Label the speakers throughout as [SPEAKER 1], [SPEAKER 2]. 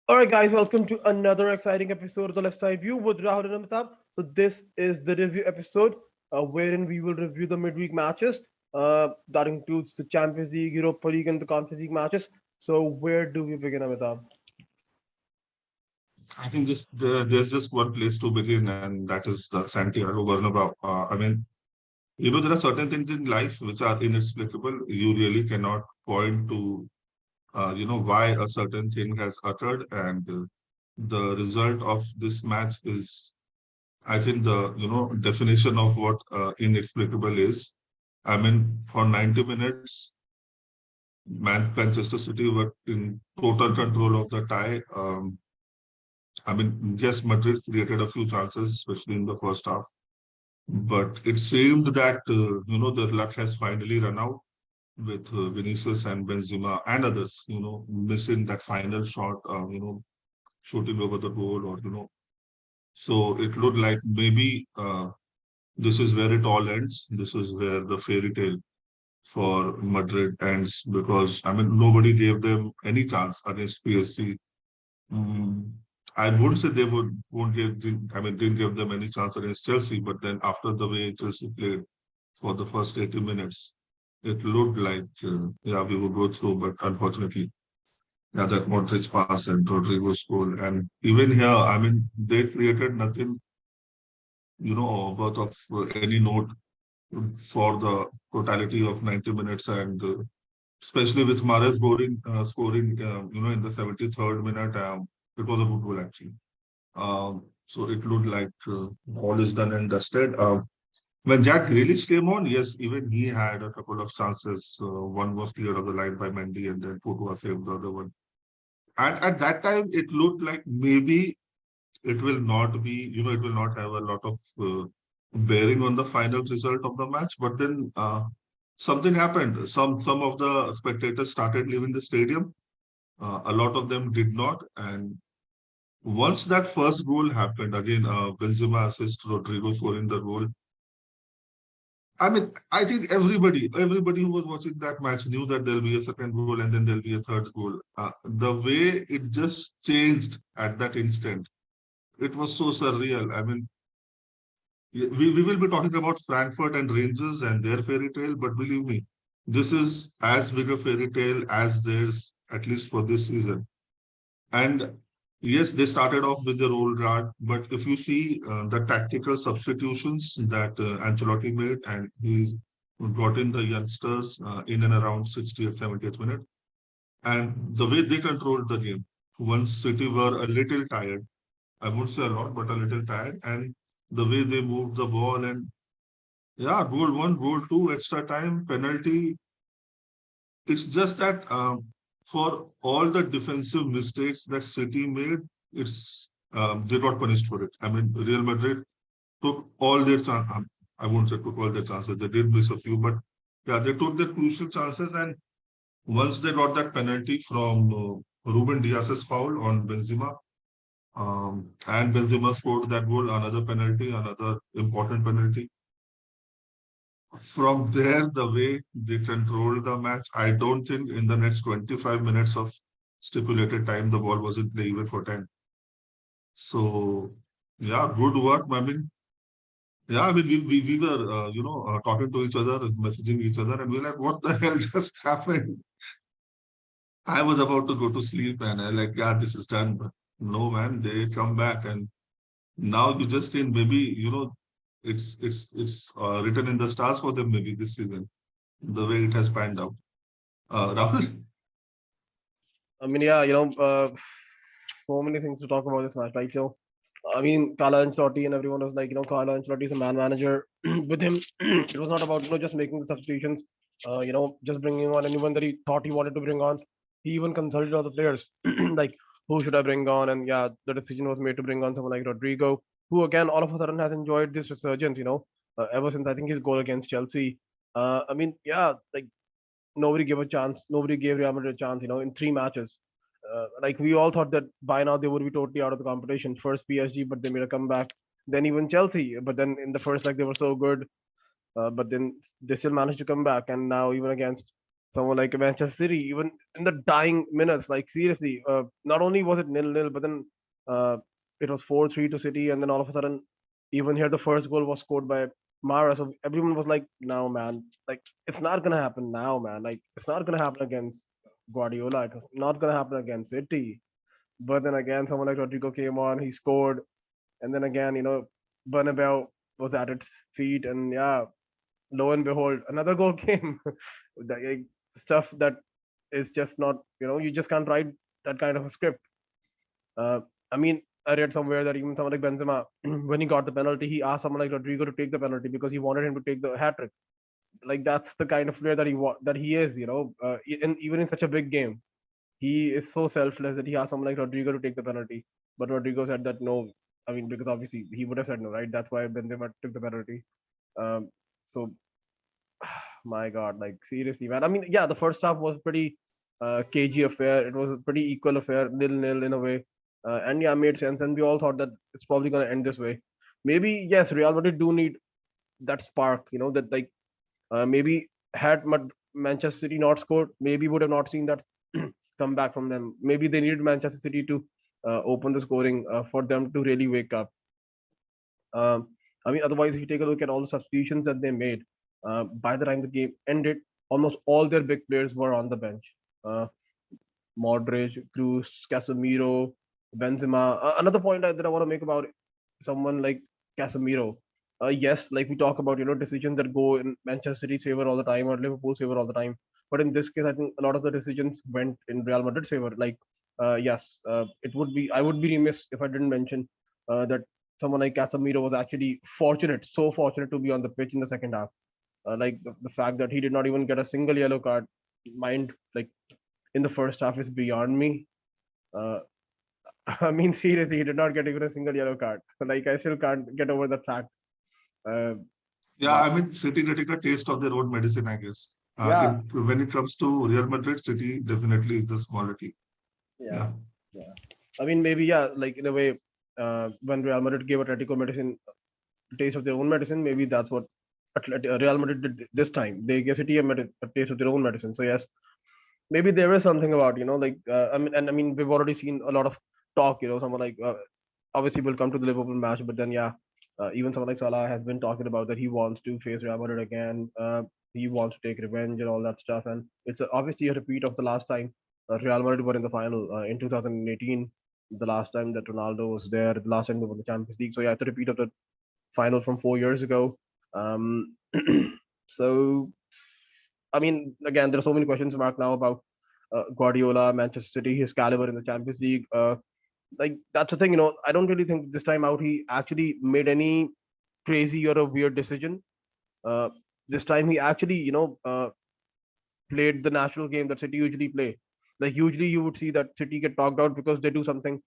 [SPEAKER 1] All right, guys, welcome to another exciting episode of the Left Side View with Rahul and Amitabh. So this is the review episode, wherein we will review the midweek matches. That includes the Champions League, Europa League, and the Conference League matches. So where do we begin, Amitabh?
[SPEAKER 2] I think there's just one place to begin, and that is the Santiago Bernabeu. There are certain things in life which are inexplicable. You really cannot point to, why a certain thing has occurred, and the result of this match is, I think, the definition of what inexplicable is. I mean, for 90 minutes, Manchester City were in total control of the tie. I mean, yes, Madrid created a few chances, especially in the first half, but it seemed that their luck has finally run out with Vinicius and Benzema and others, missing that final shot, shooting over the goal, or so it looked like maybe this is where it all ends. This is where the fairy tale for Madrid ends because I mean nobody gave them any chance against PSG. Mm, I would say they won't give. I mean, didn't give them any chance against Chelsea. But then after the way Chelsea played for the first 80 minutes, it looked like yeah we would go through. But unfortunately, yeah, that Modric pass and Rodrigo's goal, and even here, I mean, they created nothing, worth of any note for the totality of 90 minutes, and especially with Mahrez scoring, in the 73rd minute. It was a good goal actually. So it looked like all is done and dusted. When Jack Grealish came on, yes, even he had a couple of chances. One was cleared of the line by Mendy, and then Portugal saved the other one. And at that time, it looked like maybe it will not be, it will not have a lot of bearing on the final result of the match. But then something happened. Some of the spectators started leaving the stadium. A lot of them did not, and once that first goal happened, again, Benzema assist, Rodrigo scoring the goal. I mean, I think everybody who was watching that match knew that there'll be a second goal and then there'll be a third goal. The way it just changed at that instant, it was so surreal. I mean, we will be talking about Frankfurt and Rangers and their fairy tale, but believe me, this is as big a fairy tale as there's at least for this season. And yes, they started off with their old guard, but if you see the tactical substitutions that Ancelotti made, and he brought in the youngsters in and around 60th, 70th minute, and the way they controlled the game, once City were a little tired, I won't say a lot, but a little tired, and the way they moved the ball, and yeah, goal one, goal two, extra time, penalty. It's just that for all the defensive mistakes that City made, it's they got punished for it. I mean, Real Madrid took all their chances. I won't say took all their chances. They did miss a few, but yeah, they took their crucial chances. And once they got that penalty from Ruben Dias's foul on Benzema, and Benzema scored that goal, another penalty, another important penalty. From there, the way they controlled the match, I don't think in the next 25 minutes of stipulated time, the ball was in play even for 10. So, yeah, good work. I mean, we were, talking to each other, messaging each other, and we are like, what the hell just happened? I was about to go to sleep and I like, yeah, this is done. But no, man, they come back. And now you just think maybe, it's written in the stars for them maybe this season, the way it has panned out. Rahul?
[SPEAKER 1] I mean, so many things to talk about this match, right? So, I mean, Carlo Ancelotti and everyone was like, Carlo Ancelotti is a man manager. With him, it was not about just making the substitutions, just bringing on anyone that he thought he wanted to bring on. He even consulted other players, like who should I bring on, and yeah, the decision was made to bring on someone like Rodrigo, who again all of a sudden has enjoyed this resurgence. Ever since I think his goal against Chelsea. I mean, yeah, like nobody gave a chance. Nobody gave Real Madrid a chance. In 3 matches, like we all thought that by now they would be totally out of the competition. First PSG, but they made a comeback. Then even Chelsea, but then in the first leg they were so good, but then they still managed to come back. And now even against someone like Manchester City, even in the dying minutes, like seriously, not only was it nil-nil, but then uh, it was 4-3 to City, and then all of a sudden, even here the first goal was scored by Mara. So everyone was like, "No, man, like it's not gonna happen now, man. Like it's not gonna happen against Guardiola. It's not gonna happen against City." But then again, someone like Rodrigo came on, he scored, and then again, Bernabeu was at its feet, and yeah, lo and behold, another goal came. Like, stuff that is just not, you just can't write that kind of a script. Uh, I mean, I read somewhere that even someone like Benzema, when he got the penalty, he asked someone like Rodrigo to take the penalty because he wanted him to take the hat trick. Like that's the kind of player that he is, even in such a big game. He is so selfless that he asked someone like Rodrigo to take the penalty, but Rodrigo said that no. I mean, because obviously he would have said no, right? That's why Benzema took the penalty. Um, so my God, like seriously, man. I mean, yeah, the first half was pretty cagey affair. It was a pretty equal affair, nil-nil in a way, and yeah, made sense. And we all thought that it's probably gonna end this way. Maybe yes, Real Madrid do need that spark. That like maybe had Manchester City not scored, maybe would have not seen that come back from them. Maybe they needed Manchester City to open the scoring for them to really wake up. Um, I mean, otherwise, if you take a look at all the substitutions that they made, by the time the game ended, almost all their big players were on the bench. Uh, Modric, Cruz, Casemiro, Benzema. Another point that I want to make about someone like Casemiro. Yes, like we talk about, decisions that go in Manchester City's favor all the time or Liverpool's favor all the time. But in this case, I think a lot of the decisions went in Real Madrid's favor. Like, yes, I would be remiss if I didn't mention that someone like Casemiro was actually fortunate, so fortunate to be on the pitch in the second half. Like the fact that he did not even get a single yellow card, mind like in the first half is beyond me. Uh, I mean, seriously, he did not get even a single yellow card. Like, I still can't get over the fact. Uh,
[SPEAKER 2] Yeah,
[SPEAKER 1] wow.
[SPEAKER 2] I mean, City getting a taste of their own medicine, I guess.
[SPEAKER 1] Yeah,
[SPEAKER 2] When it comes to Real Madrid, City definitely is the quality.
[SPEAKER 1] yeah,
[SPEAKER 2] Yeah.
[SPEAKER 1] yeah. I mean, maybe yeah. Like in a way, when Real Madrid gave Atletico medicine a taste of their own medicine, maybe that's what Real Madrid did this time. They gave City a taste of their own medicine. So yes, maybe there is something about like I mean we've already seen a lot of talk. Someone like obviously we'll come to the Liverpool match, but then yeah, even someone like Salah has been talking about that he wants to face Real Madrid again. He wants to take revenge and all that stuff, and it's obviously a repeat of the last time Real Madrid were in the final in 2018. The last time that Ronaldo was there, the last time they won the Champions League. So yeah, it's a repeat of the final from 4 years ago. Um, so I mean, again, there are so many questions mark now about Guardiola, Manchester City, his caliber in the Champions League. Like that's the thing, I don't really think this time out he actually made any crazy or a weird decision. Uh, this time he actually, played the natural game that City usually play. Like usually you would see that City get knocked out because they do something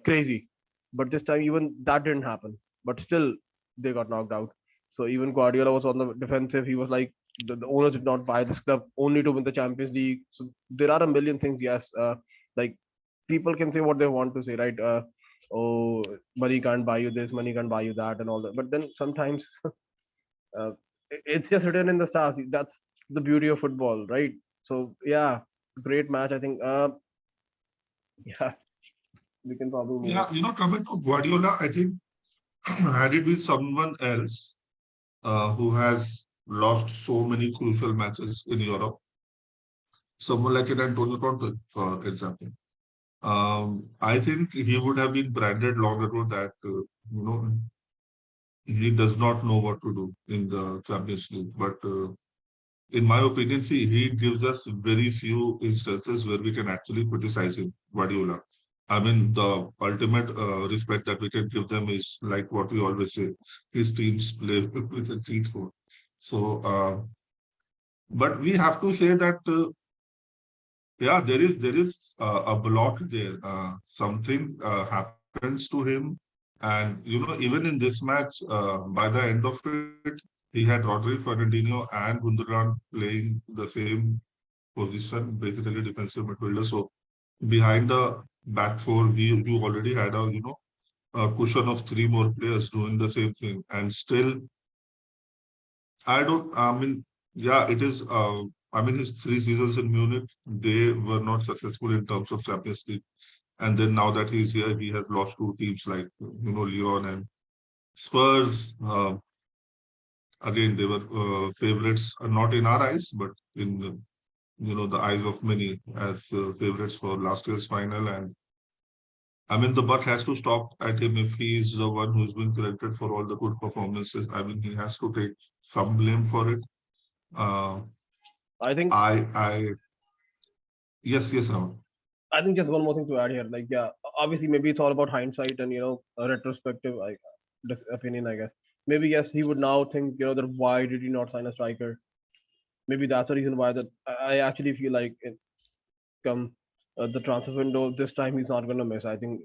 [SPEAKER 1] crazy, but this time even that didn't happen. But still, they got knocked out. So even Guardiola was on the defensive. He was like, the owners did not buy this club only to win the Champions League. So there are a million things. Yes, like people can say what they want to say, right? Oh, money can't buy you this, money can't buy you that, and all that. But then sometimes uh, it's just written in the stars. That's the beauty of football, right? So yeah, great match. I think. Yeah, we can probably move on.
[SPEAKER 2] Yeah, coming to Guardiola, I think had it been someone else who has lost so many crucial matches in Europe, someone like an Antonio Conte, for example, I think he would have been branded long ago that he does not know what to do in the Champions League. But in my opinion, see, he gives us very few instances where we can actually criticize him, Guardiola. I mean, the ultimate respect that we can give them is like what we always say: his teams play with a cheat code. So, but we have to say that yeah, there is a block there. Something happens to him, and even in this match, by the end of it, he had Rodri, Fernandinho, and Gundogan playing the same position, basically defensive midfielder. So behind the back four, you already had a cushion of three more players doing the same thing, and still, I don't. I mean, yeah, it is. I mean, his 3 seasons in Munich, they were not successful in terms of Champions League. And then now that he's here, he has lost to teams like, Lyon and Spurs. Again, they were favorites, not in our eyes, but in the eyes of many as favorites for last year's final. And I mean, the buck has to stop at him if he is the one who's been selected for all the good performances. I mean, he has to take some blame for it. Uh,
[SPEAKER 1] I think
[SPEAKER 2] I yes, yes, Rahul.
[SPEAKER 1] I think just one more thing to add here. Like, yeah, obviously, maybe it's all about hindsight and a retrospective this opinion, I guess. Maybe yes, he would now think that why did he not sign a striker? Maybe that's the reason why that I actually feel like come the transfer window this time he's not going to miss. I think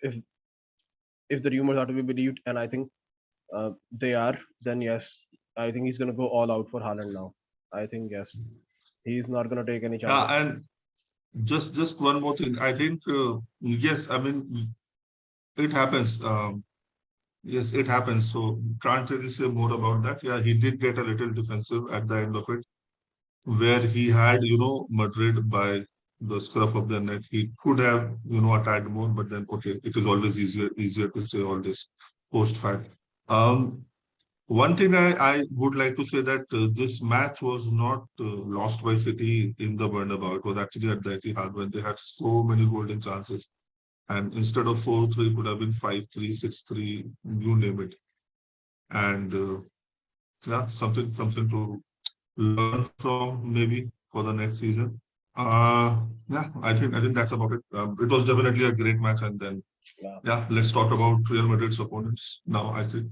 [SPEAKER 1] if if the rumors are to be believed, and I think they are, then yes, I think he's going to go all out for Haaland now. I think yes, he's not going to take any chances.
[SPEAKER 2] Yeah, and just one more thing. I think yes, I mean it happens. Yes, it happens. So can't really say more about that. Yeah, he did get a little defensive at the end of it, where he had, Madrid by the scruff of the neck. He could have, attacked more, but then okay, it is always easier to say all this post fact. Um, One thing I would like to say that this match was not lost by City in the Bernabeu. It was actually at the Etihad when they had so many golden chances. And instead of 4-3, it could have been 5-3, 6-3, you name it. And yeah, something to learn from maybe for the next season. Yeah, I think that's about it. It was definitely a great match. And then
[SPEAKER 1] Yeah.
[SPEAKER 2] yeah, let's talk about Real Madrid's opponents now. I think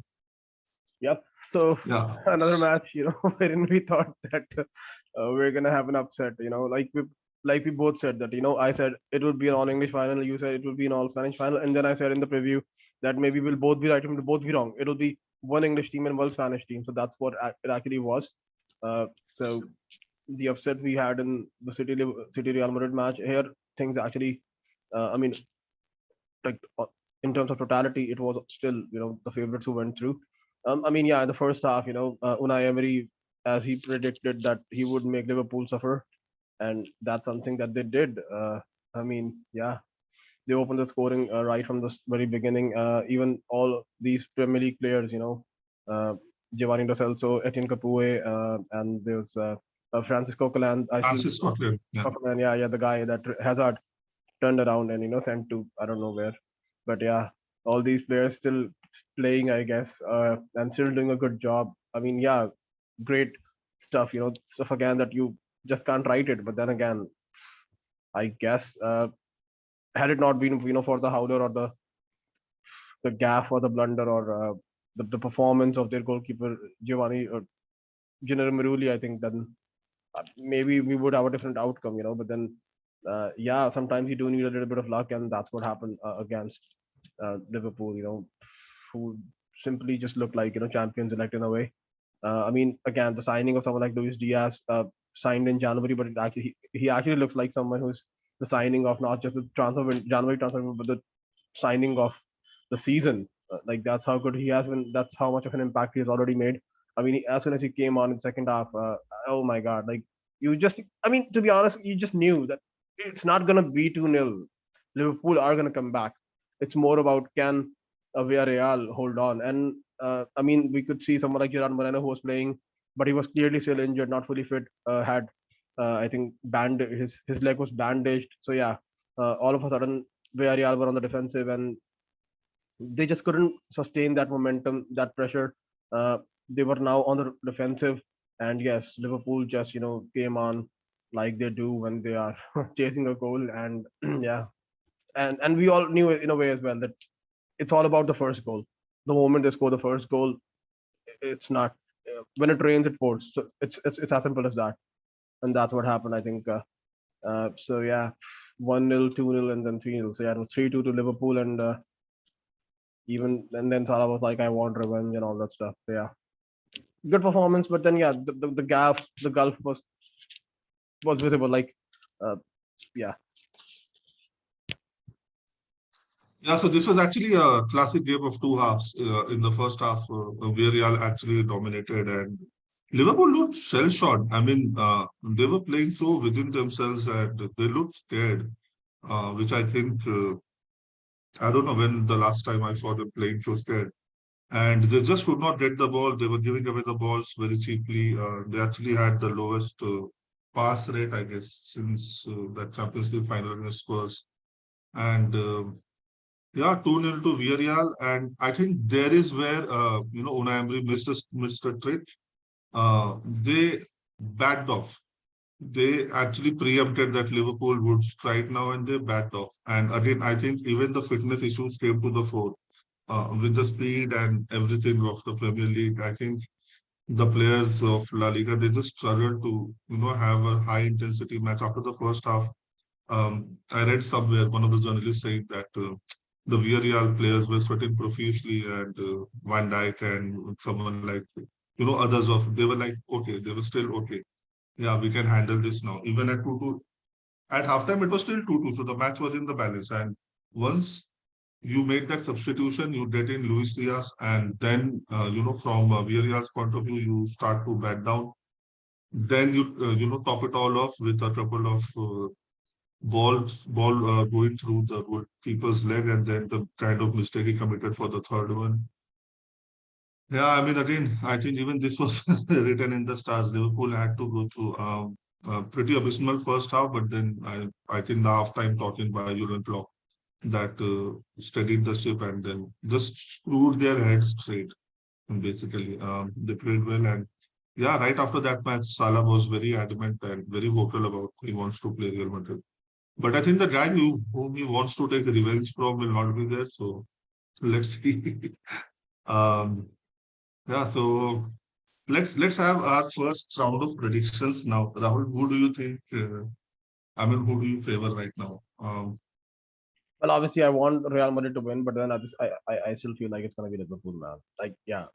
[SPEAKER 1] Yep. So
[SPEAKER 2] yeah.
[SPEAKER 1] another match, wherein we thought that we're gonna have an upset. Like we both said that. I said it would be an all English final. You said it would be an all Spanish final, and then I said in the preview that maybe we'll both be right and we'll both be wrong. It'll be one English team and one Spanish team. So that's what it actually was. So the upset we had in the City Real Madrid match here, things actually, I mean, like in terms of totality, it was still the favorites who went through. I mean, yeah, in the first half, Unai Emery, as he predicted that he would make Liverpool suffer, and that's something that they did. I mean, yeah, they opened the scoring right from the very beginning. Even all these Premier League players, uh, Giovanni Lo Celso, Etienne Capoue, and there's Francisco Coquelin. I still
[SPEAKER 2] Francis Scotland. Yeah.
[SPEAKER 1] Coquelin, yeah, the guy that Hazard turned around and sent to I don't know where, but yeah, all these players still playing, I guess, and still doing a good job. I mean, yeah, great stuff. Stuff again that you just can't write it. But then again, I guess had it not been for the howler or the gaff or the blunder or the performance of their goalkeeper Giovanni or Gennaro Merulli, I think then maybe we would have a different outcome. But then yeah, sometimes you do need a little bit of luck, and that's what happened against Liverpool. Who simply just look like champions elect in a way. I mean, again, the signing of someone like Luis Diaz, signed in January, but he actually looks like someone who's the signing of not just the January transfer, but the signing of the season. Like that's how good he has been. That's how much of an impact he has already made. I mean, as soon as he came on in second half, oh my god! Like you just, I mean, to be honest, you just knew that it's not gonna be 2-0. Liverpool are gonna come back. It's more about can Villarreal hold on, and I mean, we could see someone like Gerard Moreno who was playing, but he was clearly still injured, not fully fit. Had I think his leg was bandaged. So yeah, all of a sudden Villarreal were on the defensive, and they just couldn't sustain that momentum, that pressure. They were now on the defensive, and yes, Liverpool just came on like they do when they are chasing a goal, and yeah, and we all knew in a way as well that it's all about the first goal. The moment they score the first goal, it's not when it rains, it pours. So it's as simple as that, and that's what happened. I think. So yeah, 1-0, 2-0, and then 3-0. So yeah, it was 3-2 to Liverpool, and even and then Salah was like, "I want revenge" and all that stuff. So, yeah, good performance, but then yeah, the gulf was visible. Like, yeah,
[SPEAKER 2] Yeah, so this was actually a classic game of two halves. In the first half, Villarreal actually dominated, and Liverpool looked shell-shocked. I mean, they were playing so within themselves and they looked scared, which I think, I don't know when the last time I saw them playing so scared. And they just would not get the ball. They were giving away the balls very cheaply. They actually had the lowest pass rate, I guess, since that Champions League final against Spurs. And yeah, 2-0 to Villarreal. And I think there is where, Unai Emery missed a trick. They backed off. They actually preempted that Liverpool would strike now and they backed off. And again, I think even the fitness issues came to the fore with the speed and everything of the Premier League. I think the players of La Liga they just struggled to have a high intensity match after the first half. I read somewhere one of the journalists saying that the Villarreal players were sweating profusely, and Van Dijk and someone like others of they were like okay, they were still okay. Yeah, we can handle this now. Even at 2-2 at halftime, it was still 2-2, so the match was in the balance. And once you make that substitution, you get in Luis Diaz, and then from Villarreal's point of view, you start to back down. Then you top it all off with a couple of ball going through the goalkeeper's leg, and then the kind of mistake he committed for the third one. Yeah, I mean, again, I think even this was written in the stars. Liverpool had to go through a pretty abysmal first half, but then I think the halftime talking by Jurgen Klopp that steadied the ship and then just screwed their heads straight. Basically, they played well, and yeah, right after that match, Salah was very adamant and very vocal about he wants to play Real Madrid. But I think the guy whom he wants to take revenge from will not be there. So let's see. um, yeah, so let's have our first round of predictions now. Rahul, who do you think? I mean, who do you favor right now?
[SPEAKER 1] Well, obviously, I want Real Madrid to win, but then I still feel like it's gonna be Liverpool, man. Like, yeah,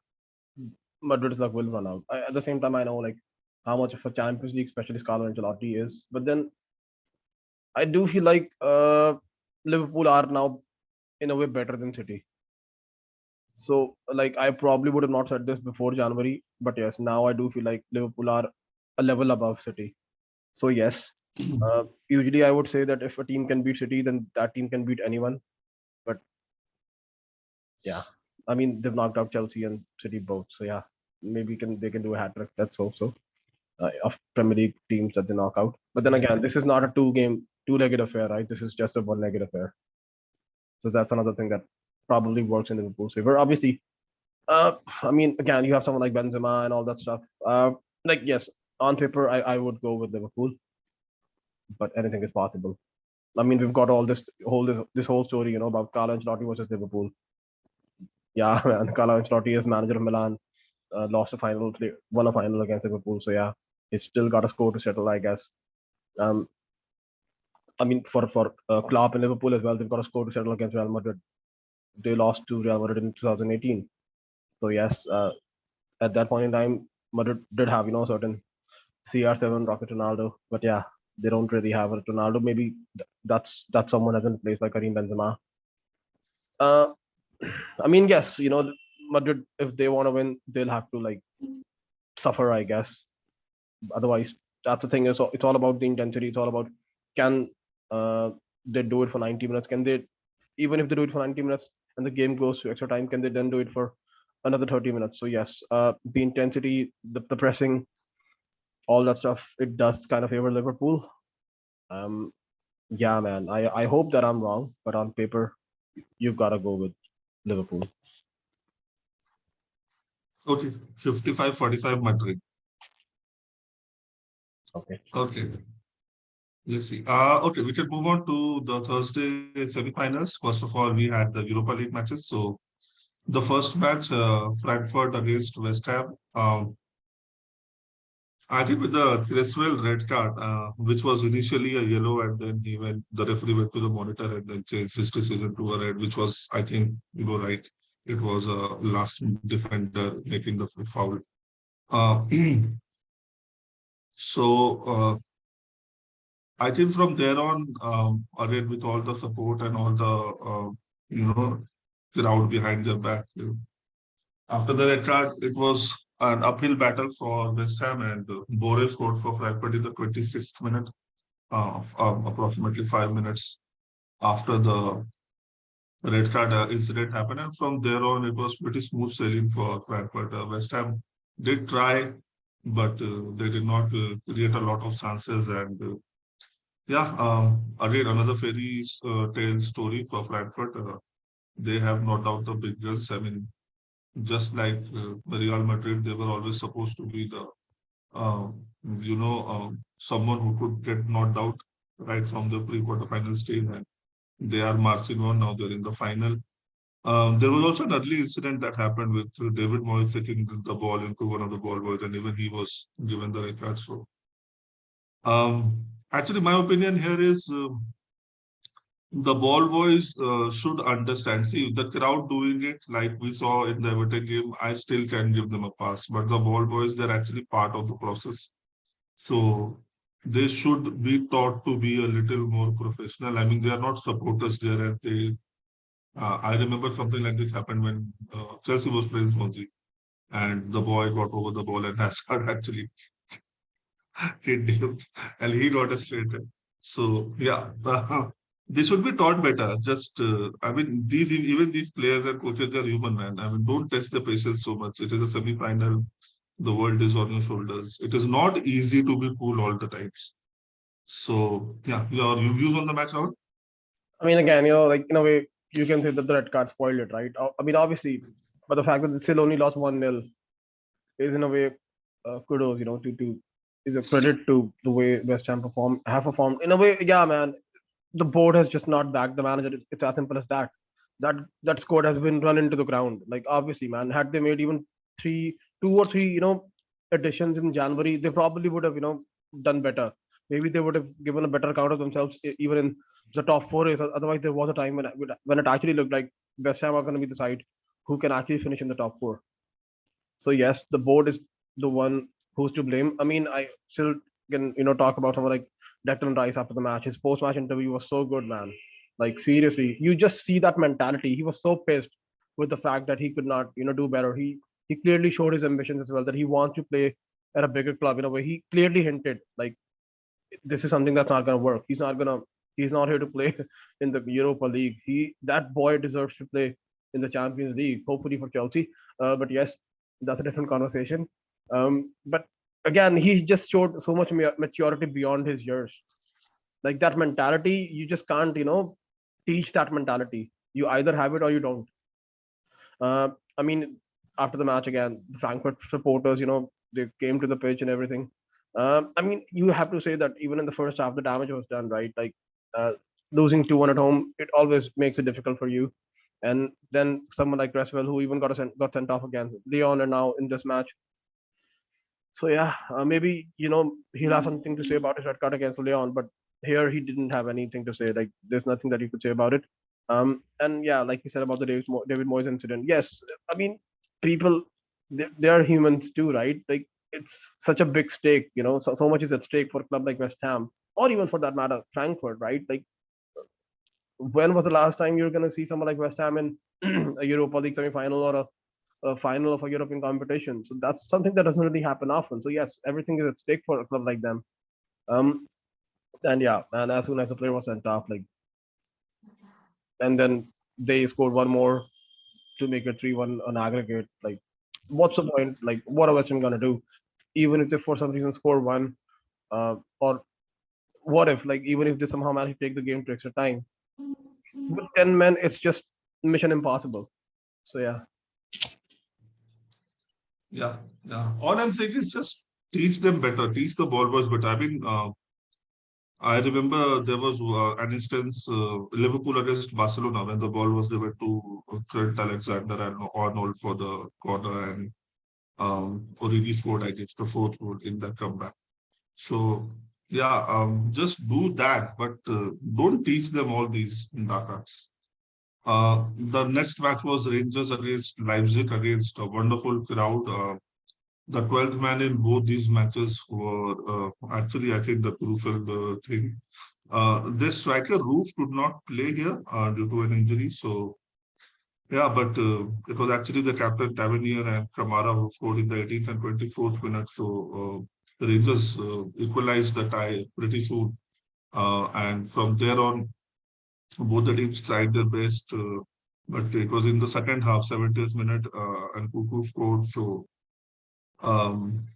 [SPEAKER 1] Madrid's luck will run out. At the same time, I know like how much of a Champions League specialist Carlo Ancelotti is, but then I do feel like Liverpool are now in a way better than City. So like I probably would have not said this before January, but yes, now I do feel like Liverpool are a level above City. So yes, usually I would say that if a team can beat City, then that team can beat anyone. But yeah, I mean they've knocked out Chelsea and City both. So yeah, maybe can they can do a hat trick. That's also of Premier League teams that they knock out. But then again, this is not a two-legged affair, right? This is just a one-legged affair. So that's another thing that probably works in Liverpool's favor. Obviously, I mean, again, you have someone like Benzema and all that stuff. Like yes, on paper, I would go with Liverpool, but anything is possible. I mean, we've got all this whole story, about Carlo Ancelotti versus Liverpool. Yeah, man, Carlo Ancelotti is manager of Milan, lost a final, won a final against Liverpool. So yeah, he's still got a score to settle, I guess. Um, I mean, for Klopp and Liverpool as well, they've got a score to settle against Real Madrid. They lost to Real Madrid in 2018. So yes, at that point in time, Madrid did have certain CR7 Rocket Ronaldo, but yeah, they don't really have a Ronaldo. Maybe that's someone has been replaced by Karim Benzema. Uh, I mean, yes, Madrid if they want to win, they'll have to like suffer, I guess. Otherwise, that's the thing. It's all about the intensity. It's all about can they do it for 90 minutes? Can they, even if they do it for 90 minutes and the game goes to extra time, can they then do it for another 30 minutes? So yes, the intensity, the pressing, all that stuff, it does kind of favor Liverpool. Um, yeah, man. I hope that I'm wrong, but on paper, you've got to go with Liverpool.
[SPEAKER 2] Okay, 55-45 Madrid.
[SPEAKER 1] Okay.
[SPEAKER 2] Okay, let's see. Okay, we can move on to the Thursday semifinals. First of all, we had the Europa League matches. So the first match, Frankfurt against West Ham. I think with the Creswell red card, which was initially a yellow, and then the referee went to the monitor and then changed his decision to a red, which was, I think, right. It was a last defender making the foul. Uh, so I think from there on, again with all the support and all the you know crowd behind their back, after the red card, it was an uphill battle for West Ham, and Borre scored for Frankfurt in the 26th minute, approximately 5 minutes after the red card incident happened. And from there on, it was pretty smooth sailing for Frankfurt. West Ham did try, but they did not create a lot of chances. And yeah, again, another fairy tale story for Frankfurt. They have knocked out the big guns. I mean, just like Real Madrid, they were always supposed to be the uh, someone who could get knocked out right from the pre-quarterfinal stage, and they are marching on now. They're in the final. There was also an early incident that happened with David Moyes taking the ball into one of the ball boys, and even he was given the red card. So, actually, my opinion here is the ball boys should understand. See, the crowd doing it like we saw in the Everton game, I still can give them a pass. But the ball boys, they're actually part of the process. So they should be taught to be a little more professional. I mean, they are not supporters there, and they. I remember something like this happened when Chelsea was playing Swansea, and the boy got over the ball, and Hazard actually hit him, and he got a straight red. So yeah, they should be taught better. Just I mean, these even these players and coaches are human, man. I mean, don't test the patience so much. It is a semi-final. The world is on your shoulders. It is not easy to be cool all the times. So yeah, your views on the match out?
[SPEAKER 1] I mean, again, like in a way, you can say that the red card spoiled it, right? I mean, obviously, but the fact that they still only lost 1-0 is in a way kudos, to is a credit to the way West Ham have performed. In a way, yeah, man, the board has just not backed the manager. It's as simple as that. That squad has been run into the ground. Like obviously, man, had they made even two or three, additions in January, they probably would have, done better. Maybe they would have given a better account of themselves even in the top four race. Otherwise, there was a time when it actually looked like West Ham are going to be the side who can actually finish in the top four. So yes, the board is the one who's to blame. I mean, I still can talk about someone like Declan Rice after the match. His post-match interview was so good, man. Like seriously, you just see that mentality. He was so pissed with the fact that he could not do better. He clearly showed his ambitions as well, that he wants to play at a bigger club. In a way, he clearly hinted like this is something that's not going to work. He's not here to play in the Europa League. That boy deserves to play in the Champions League, hopefully for Chelsea. But yes, that's a different conversation. But again, he just showed so much maturity beyond his years. Like that mentality, you just can't teach that mentality. You either have it or you don't. I mean, after the match again, the Frankfurt supporters, they came to the pitch and everything. I mean, you have to say that even in the first half, the damage was done, right? Like uh, losing 2-1 at home, it always makes it difficult for you. And then someone like Cresswell, who even got sent off again, Leon, and now in this match. So yeah, maybe he'll have something to say about his red card against Leon, but here he didn't have anything to say. Like there's nothing that you could say about it. And yeah, like you said about the David Moyes incident. Yes, I mean people they are humans too, right? Like it's such a big stake, so much is at stake for a club like West Ham, or even for that matter, Frankfurt, right? Like when was the last time you're gonna see someone like West Ham in a Europa League semi-final or a final of a European competition? So that's something that doesn't really happen often. So yes, everything is at stake for a club like them. Um, and yeah, and as soon as the player was sent off, like, and then they scored one more to make it 3-1 on aggregate. Like, what's the point? Like, what are West Ham gonna do? Even if they for some reason score one, or what if, like, even if they somehow manage to take the game to extra time with 10 men, it's just mission impossible. So yeah.
[SPEAKER 2] Yeah, yeah. All I'm saying is just teach them better, teach the ball boys better. I mean, I remember there was an instance Liverpool against Barcelona when the ball was given to Trent Alexander and Arnold for the corner, and Origi scored, I guess, the fourth goal in that comeback. So yeah, just do that, but don't teach them all these dark. The next match was Rangers against Leipzig against a wonderful crowd. The 12th man in both these matches were actually, I think, the crucial thing. This striker Roof could not play here due to an injury. So Yeah, but it was actually the captain Tavernier and Kamara who scored in the 18th and 24th minute. So the Rangers equalized the tie pretty soon. And from there on, both the teams tried their best. But it was in the second half, 70th minute, and Cuckoo scored. So um,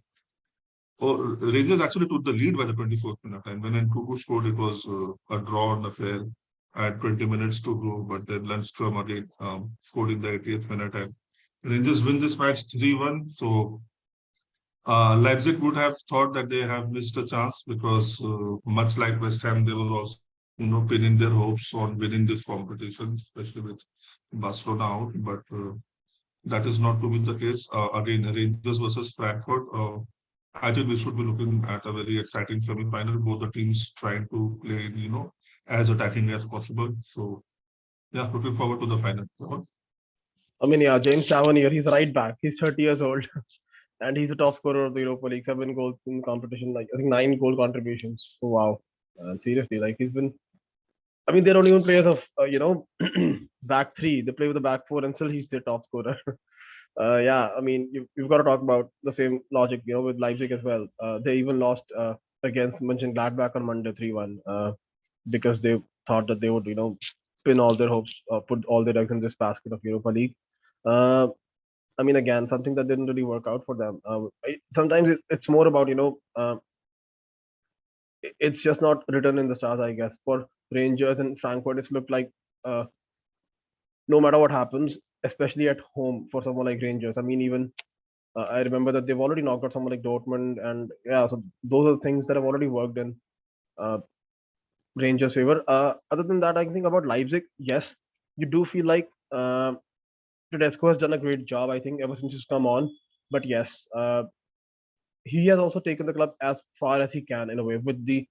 [SPEAKER 2] Rangers actually took the lead by the 24th minute. And when Nkuku scored, it was a drawn affair at 20 minutes to go. But then Lundstrom again scored in the 80th minute. And Rangers win this match 3-1. So Leipzig would have thought that they have missed a chance because much like West Ham, they were also, pinning their hopes on winning this competition, especially with Barcelona out. But that is not to be the case. Again, Rangers versus Frankfurt. I think we should be looking at a very exciting semi-final. Both the teams trying to play, as attacking as possible. So yeah, looking forward to the final.
[SPEAKER 1] I mean, yeah, James Tavernier, he's right back. He's 30 years old, and he's the top scorer of the Europa League. 7 goals in the competition, like I think 9 goal contributions. So wow, and seriously, like he's been. I mean, they don't even players of back three. They play with the back four, and still he's their top scorer. Yeah, I mean, you've got to talk about the same logic, with Leipzig as well. They even lost against Mönchengladbach on Monday 3-1 because they thought that they would, pin all their hopes, put all their eggs in this basket of Europa League. Uh, I mean, again, something that didn't really work out for them. Sometimes it's more about, it's just not written in the stars, I guess. For Rangers and Frankfurt, it's looked like uh, no matter what happens, especially at home for someone like Rangers. I mean, even I remember that they've already knocked out someone like Dortmund, and yeah, so those are things that have already worked in uh, Rangers' favor. Other than that, I think about Leipzig. Yes, you do feel like Tedesco has done a great job. I think ever since he's come on, but yes, he has also taken the club as far as he can in a way with the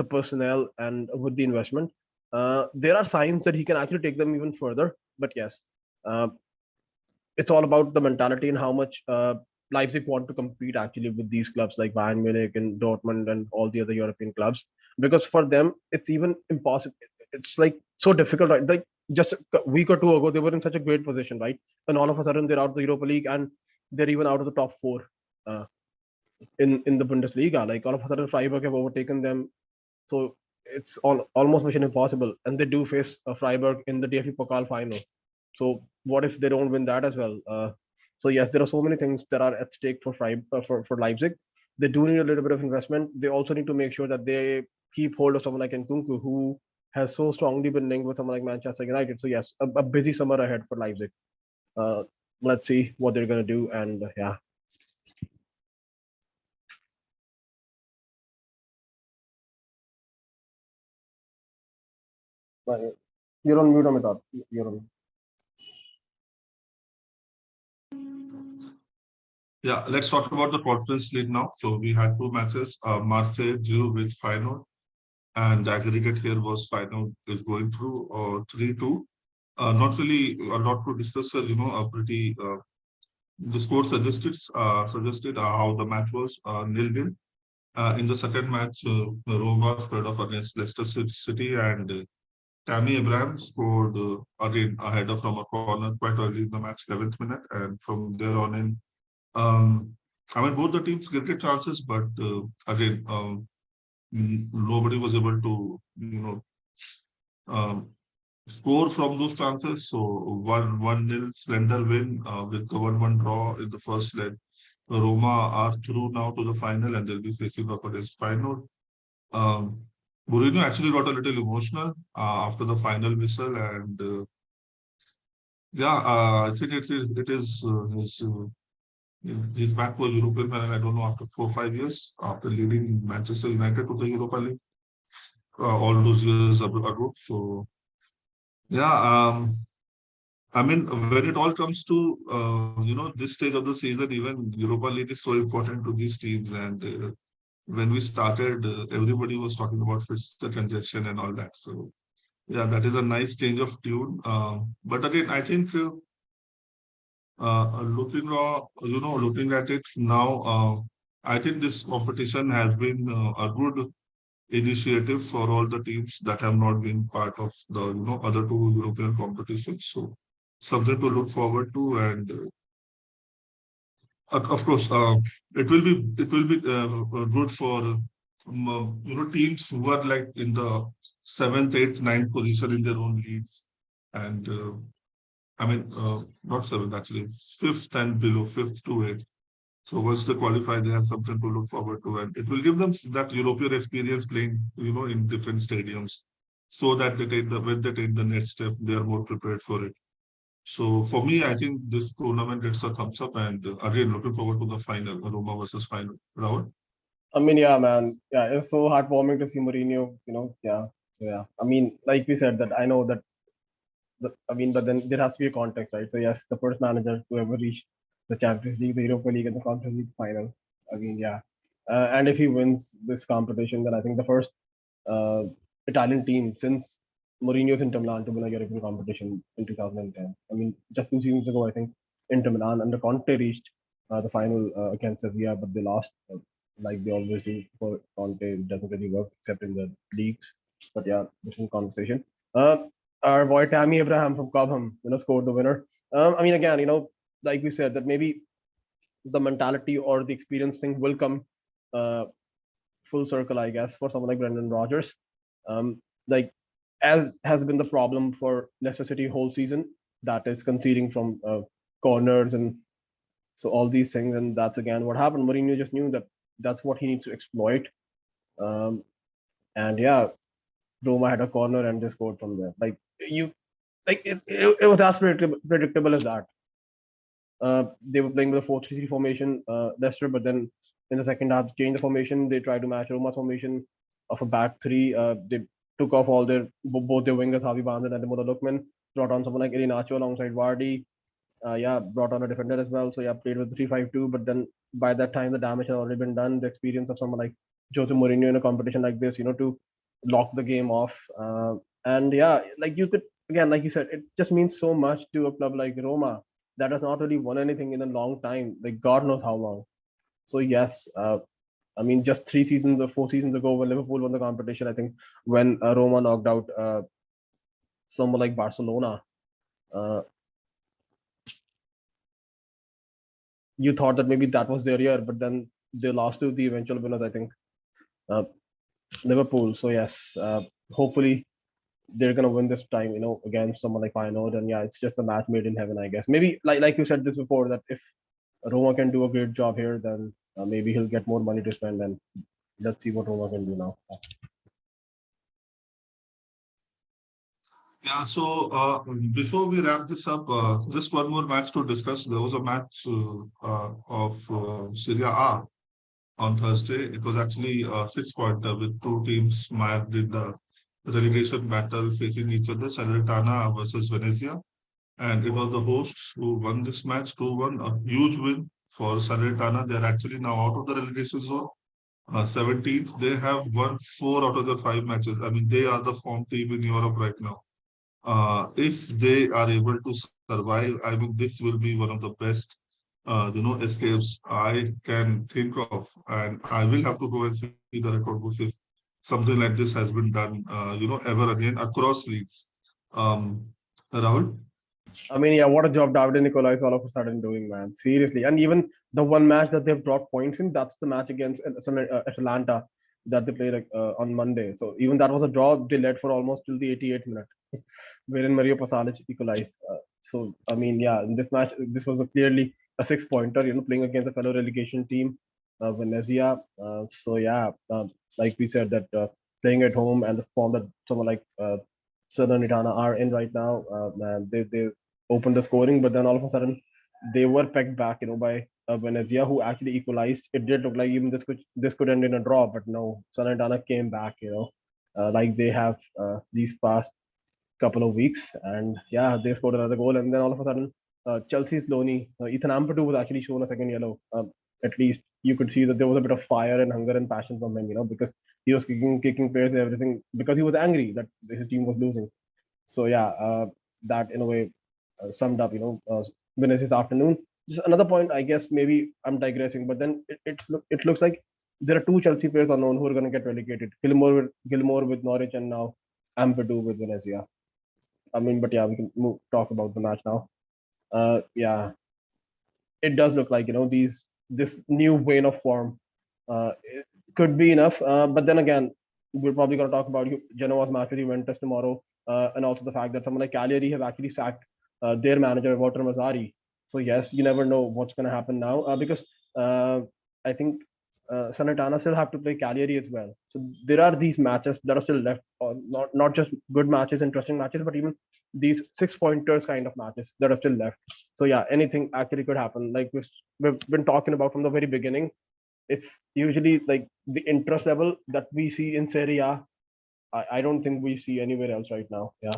[SPEAKER 1] personnel and with the investment. There are signs that he can actually take them even further. But yes, uh, it's all about the mentality and how much Leipzig want to compete actually with these clubs like Bayern Munich and Dortmund and all the other European clubs. Because for them, it's even impossible. It's like so difficult, right? Like just a week or two ago, they were in such a great position, right? And all of a sudden, they're out of the Europa League and they're even out of the top four uh, in the Bundesliga. Like all of a sudden, Freiburg have overtaken them. So it's almost mission impossible. And they do face Freiburg in the DFB Pokal final. So what if they don't win that as well? So yes, there are so many things that are at stake for Leipzig. They do need a little bit of investment. They also need to make sure that they keep hold of someone like Nkunku, who has so strongly been linked with someone like Manchester United. So yes, a busy summer ahead for Leipzig. Uh, let's see what they're gonna do, and yeah. You're on mute, Amitabh. You're on.
[SPEAKER 2] Yeah, let's talk about the Conference League now. So we had two matches. Marseille drew with Feyenoord, and the aggregate here was Feyenoord is going through 3-2. Not really a lot to discuss. A pretty the score suggested how the match was 0-0. In the second match, Roma squared off against Leicester City, and Tammy Abraham scored again a header from a corner quite early in the match, 11th minute, and from there on in, um, I mean, both the teams created chances, but again, nobody was able to, um, score from those chances. So 1-0 slender win with the 1-1 draw in the first leg. Roma are through now to the final, and they'll be facing off against Feyenoord. Um, Mourinho actually got a little emotional after the final whistle, and yeah, I think he's back to a European final. I don't know, after 4 5 years after leading Manchester United to the Europa League all those years ago. So yeah, I mean, when it all comes to this stage of the season, even Europa League is so important to these teams. And when we started, everybody was talking about fixture congestion and all that. So yeah, that is a nice change of tune. But again, I think looking at it now, I think this competition has been a good initiative for all the teams that have not been part of the other two European competitions. So something to look forward to, and of course, it will be good for teams who are like in the seventh, eighth, ninth position in their own leagues, and not seventh actually, fifth and below, fifth to eighth. So once they qualify, they have something to look forward to, and it will give them that European experience playing, in different stadiums, so that when they take the next step, they are more prepared for it. So for me, I think this tournament gets a thumbs up, and again, looking forward to the final, Roma versus final. Rahul?
[SPEAKER 1] I mean, yeah, man. Yeah, it's so heartwarming to see Mourinho. Yeah, yeah. I mean, like we said, that I know that. But then there has to be a context, right? So yes, the first manager to ever reach the Champions League, the Europa League, and the Conference League final. I mean, yeah. And if he wins this competition, then I think the first uh, Italian team since Mourinho's Inter Milan to win a European competition in 2010. I mean, just 2 seasons ago, I think Inter Milan under Conte reached the final against Sevilla, but they lost, like they always do. For Conte, it doesn't really work except in the leagues. But yeah, different conversation. Uh, our boy Tammy Abraham from Cobham, scored the winner. I mean, again, like we said, that maybe the mentality or the experience thing will come uh, full circle, I guess, for someone like Brendan Rodgers. Like as has been the problem for Leicester City whole season, that is conceding from corners and so all these things, and that's again what happened. Mourinho just knew that that's what he needs to exploit, um, and yeah, Roma had a corner and they scored from there. It was as predictable as that. They were playing with a 4-3-3 formation, Leicester, but then in the second half, changed the formation. They tried to match Roma's formation of a back three. They took off all both their wingers, Javi Bandhan and Demola Lookman, brought on someone like Iheanacho alongside Vardy. Yeah, brought on a defender as well. So yeah, played with 3-5-2. But then by that time, the damage had already been done. The experience of someone like Jose Mourinho in a competition like this, to lock the game off. And yeah, like you could again, like you said, it just means so much to a club like Roma that has not really won anything in a long time, like God knows how long. So yes, I mean, just 3 seasons or 4 seasons ago, when Liverpool won the competition, I think when Roma knocked out someone like Barcelona, uh, you thought that maybe that was their year, but then they lost to the eventual winners, I think, uh, Liverpool. So yes, hopefully they're gonna win this time, against someone like Feyenoord. And yeah, it's just a match made in heaven, I guess. Maybe like you said this before, that if Roma can do a great job here, then maybe he'll get more money to spend. And let's see what Roma can do now.
[SPEAKER 2] Yeah, so before we wrap this up, just one more match to discuss. There was a match of Serie A on Thursday. It was actually a six-pointer with two teams mired in the relegation battle facing each other, Salernitana versus Venezia. And it was the hosts who won this match 2-1, a huge win for Salernitana. They're actually now out of the relegation zone. 17th, they have won four out of the five matches. I mean, they are the form team in Europe right now. If they are able to survive, I mean, this will be one of the best, escapes I can think of. And I will have to go and see the record books if something like this has been done, ever again across leagues. Um, Rahul?
[SPEAKER 1] I mean, yeah, what a job David Nicola is all of a sudden doing, man. Seriously. And even the one match that they've brought points in, that's the match against Atalanta that they played on Monday. So even that was a draw. They led for almost till the 88th minute, wherein Mario Pasalic equalized. So, I mean, yeah, in this match, this was clearly a six-pointer, playing against a fellow relegation team, Venezia. So, yeah, like we said, that playing at home and the form that someone like Salernitana are in right now, man, they opened the scoring, but then all of a sudden they were pegged back, by Venezia, who actually equalized. It did look like even this could end in a draw, but no, Salernitana came back, like they have these past couple of weeks, and yeah, they scored another goal, and then all of a sudden, Chelsea's Loney, Ethan Ampadu was actually shown a second yellow. At least you could see that there was a bit of fire and hunger and passion from him, because he was kicking players and everything because he was angry that his team was losing. So yeah, that in a way summed up, Venezia afternoon. Just another point, I guess maybe I'm digressing, but then it looks like there are two Chelsea players unknown who are going to get relegated. Gilmore with Norwich, and now Ampadu with Venezia. I mean, but yeah, we can talk about the match now. Yeah, it does look like these this new vein of form it could be enough. But then again, we're probably going to talk about Genoa's match with Juventus tomorrow, and also the fact that someone like Cagliari have actually sacked their manager Walter Mazzari. So yes, you never know what's going to happen now, because I think Sanitana still have to play Cagliari as well. So there are these matches that are still left, or not just good matches, interesting matches, but even these 6 pointers kind of matches that are still left. So yeah, anything actually could happen. Like we've been talking about from the very beginning, it's usually like the interest level that we see in Serie A. I don't think we see anywhere else right now. Yeah.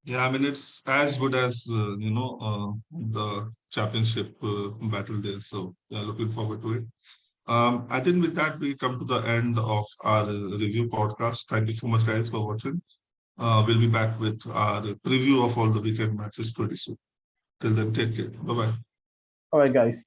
[SPEAKER 2] Yeah, I mean, it's as good as the championship battle there. So yeah, looking forward to it. I think with that we come to the end of our review podcast. Thank you so much, guys, for watching. We'll be back with our preview of all the weekend matches pretty soon. Till then, take care. Bye bye.
[SPEAKER 1] All right, guys.